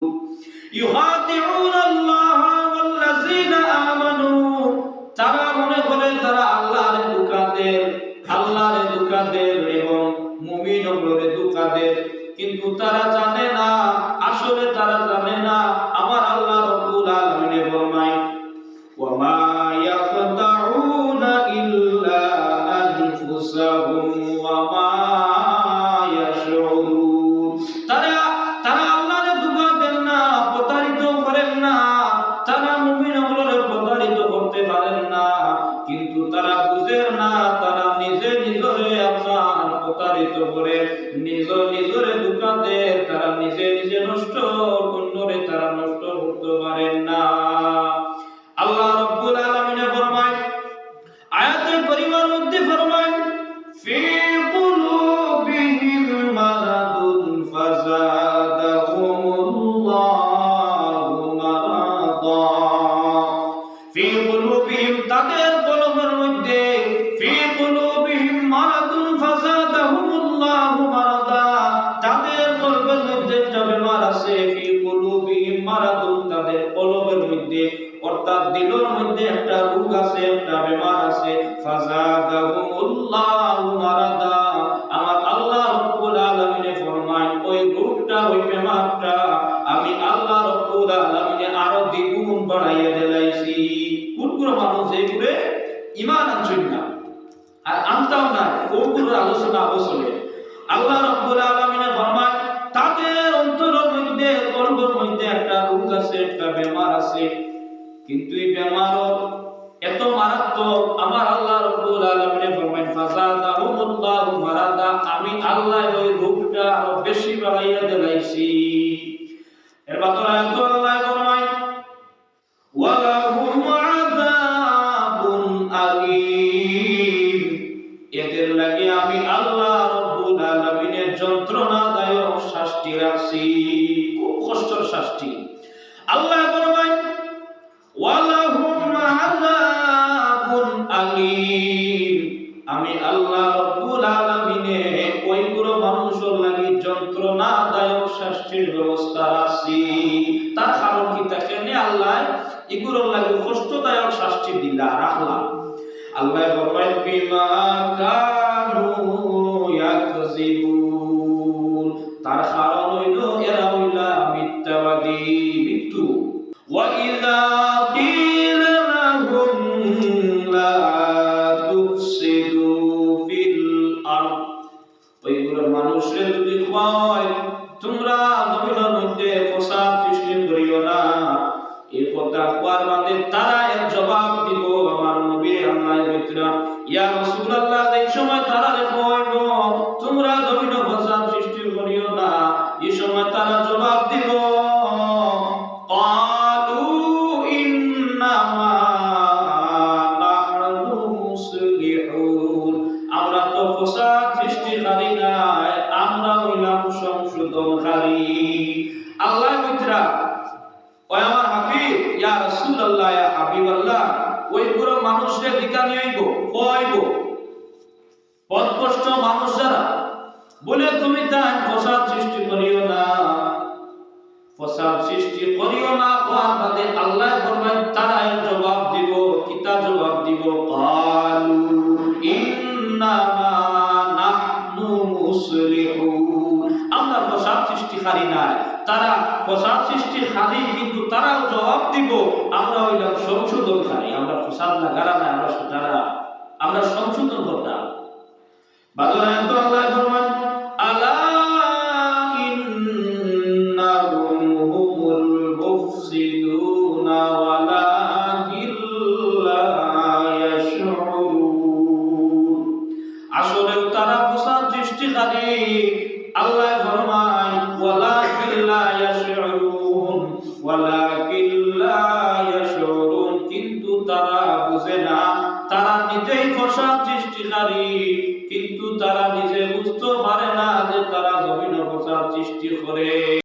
ইউখাদিউনা আল্লাহ ওয়াল্লাযীনা আমানু, তারা মনে করে তারা আল্লাহর ধোঁকা দেয় এবং মুমিনদের ধোঁকা দেয়, কিন্তু তারা জানে না, আসলে তারা জানে না আমার আল্লাহ রাব্বুল আলামিন ফরমায় ওয়া মা ইয়াখদাউনা ইল্লা আনফুসাহুম ওয়া মা ইয়াশউরুন। তারা আল্লাহর ধোঁকা দেন না, প্রতারিত করেন না, তারা মুমিনদের প্রতারিত করতে পারেন না, কিন্তু তারা বুঝেন না তারা নিজে নিজরে আপনার প্রতারিত করে নিজরে ধোঁকা দেয়, তারা নিজে নষ্ট, অন্যরে তারা নষ্ট করতে পারেন না। আল্লাহ রাব্বুল আলামিন ফরমায় আয়াতে কারিমার মধ্যে ফরমায় ফি কুলুবিহিম মারাদুন ফাযাদাহুমুল্লাহু মারাদা। ফি কুলুবিহিম, তাদের কলবের মধ্যে, ফি কুলুবিহিম মারাদুন ফাযাদাহুমুল্লাহু মারাদা, তাদের কলবের মধ্যে একটা বেমার আছে। ফি কুলুবিহিম মারাদুন, তাদের কলবের মধ্যে অর্থাৎ দিলের মধ্যে একটা রোগ আছে, একটা বেমার আছে। ফাযাদাহুমুল্লাহু মারাদা, আমার আল্লাহ রাব্বুল আলামিন ফরমায় ওই রোগটা, ওই বেমারটা আমি আল্লাহ রাব্বুল আলামিন আরো দ্বিগুণ বাড়াইয়া দিলাইছি। কোন মানুষ যেগুলো ঈমান আনছেন না আর আনতাও না, ওগুলোর আলোচনা অবশ্যই আল্লাহ রাব্বুল আলামিন ফরমায় তাদের অন্তরের মধ্যে, কলবের মধ্যে একটা রোগ আছে, একটা বেমার আছে, কিন্তু এই বেমার এত মারাত্মক, আমার আল্লাহ রাব্বুল আলামিন ফরমায় ফাযাদাহুমুল্লাহু মারাদা, আমি আল্লাহ ওই রোগটা আরো বেশি বাড়াইয়া দিলাইছি। এবার তো আল্লাহ ফরমায় ওয়ালাহুম আযাবুন আলীম, এদের লাগি আমি আল্লাহ রাব্বুল আলামিনের যন্ত্রণাদায়ক শাস্তি রাখছি, খুব কষ্টের শাস্তি। আল্লাহ ফরমায় ওয়ালাহুম আযাবুন আলীম, আমি আল্লাহ রাব্বুল আলামিনে ওইগুলো মানুষের লাগি যন্ত্রণাদায়ক শাস্তির ব্যবস্থা রাখছি। তার কারণ কি? তাকে আল্লাহ এগুলোর লাগি কষ্টদায়ক শাস্তি দিলা রাখলাম। আল্লাহ ফরমায় বিমা কানু ইয়াকযিবুন, তার কারণ হইল এরা হইলা মিথ্যাবাদী, মৃত্যু। ওয়া ইযা কিলা লাহুম লা তুফসিদু ফিল আরদ, ওইগুলো মানুষের যদি কয় তোমরা জমিনের মধ্যে ফসাদ সৃষ্টি করিও না, এই কথা কোয়ার বাদে তারা এর জবাব দিব আমার নবী আল্লাহ বিতরা ইয়া রাসূলুল্লাহ, এই সময় তারা কইব তোমরা জমিনে ফসাদ সৃষ্টি করিও না, এই সময় তারা জবাব দিব ক্বালু ইন্নামা নাহনু মুসলিহুন, আমরা তো ফসাদ সৃষ্টিকারী নাই, আমরা হইলাম সংশোধনকারী। আল্লাহ বিতরা ওই আমার হাবিব ইয়া রাসূলুল্লাহ, ইয়া হাবিবাল্লাহ, ওই পুরো মানুষের দিকা নিয়েইব কইব পথভ্রষ্ট মানুষ যারা বলে তুমি তাই ফসাদ সৃষ্টি করিও না, ফসাদ সৃষ্টি করিও না, কোরআন বাদে আল্লাহ ফরমায় তারা এর জবাব দিব, কিতা জবাব দিব? ক্বালু ইন্নামা নাহনু মুসলিহুন, আমরা ফসাদ সৃষ্টিকারী নাই, তারা ফসাদ সৃষ্টিকারী, কিন্তু তারাও জবাব দিব আমরা হইলাম সংশোধনকারী, আমরা ফসাদ লাগারা না, আমরা সংশোধন করতাম। বাদরায় তো আল্লাহ ফরমান আলা ইন্নাহুম হুমুল মুফসিদুনা ওয়ালাকিন লা ইয়াশউরুন, আসলে তারা ফসাদ সৃষ্টিকারী, আল্লাহ ফরমায় ওয়ালাকিন লা ইয়াশউরুন, ওয়ালাকিন লা ইয়াশউরুন, কিন্তু তারা বুঝে না, তারা নিজেই ফসাদ সৃষ্টিকারী, কিন্তু তারা নিজে বুঝতে পারে না যে তারা জমিনে ফসাদ সৃষ্টি করে।